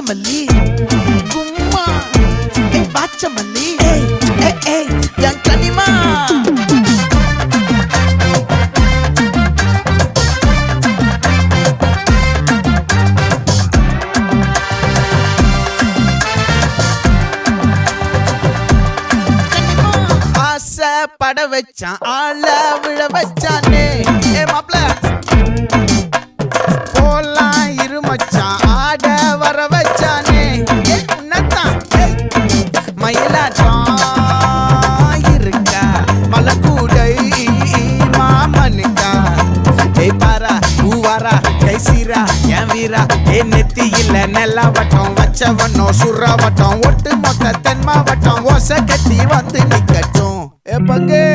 வாச்சமல்லி கும்மா வாச்சமல்லி என் கனிமா பட வச்சான் ஆள விழ வச்சானே மாப்ள போலாம் இருமச்சான் ஆட வர வச்சானே உன்னத்தான் மயிலாட்டம் இருக்கா மலக்கூடை மாமனுக்கா பாரா பூவாரா கைசீரா என் வீரா நெத்தி இல்ல நெல்லா வட்டம் வச்சவனோ சுறா வட்டம் ஒட்டு மொத்த தென் மாவட்டம் ஓசை கட்டி வந்து நிக்கட்டும் பங்கே